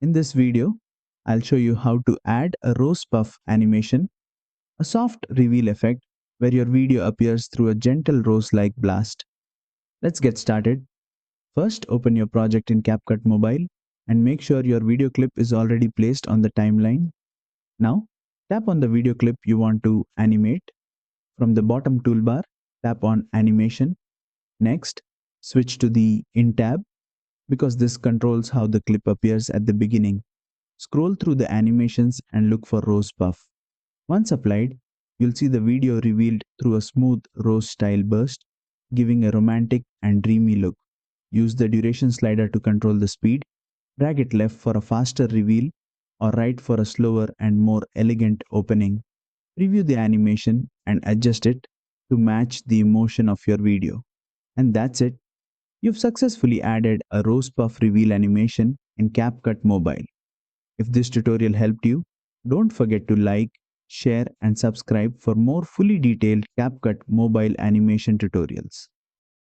In this video, I'll show you how to add a rose puff animation, a soft reveal effect where your video appears through a gentle rose-like blast. Let's get started. First, open your project in CapCut Mobile and make sure your video clip is already placed on the timeline. Now, tap on the video clip you want to animate. From the bottom toolbar, tap on Animation. Next, switch to the In tab because this controls how the clip appears at the beginning. Scroll through the animations and look for rose puff. Once applied, you'll see the video revealed through a smooth rose style burst, giving a romantic and dreamy look. Use the duration slider to control the speed. Drag it left for a faster reveal or right for a slower and more elegant opening. Preview the animation and adjust it to match the emotion of your video. And that's it. You've successfully added a rose puff reveal animation in CapCut Mobile. If this tutorial helped you, don't forget to like, share and subscribe for more fully detailed CapCut mobile animation tutorials.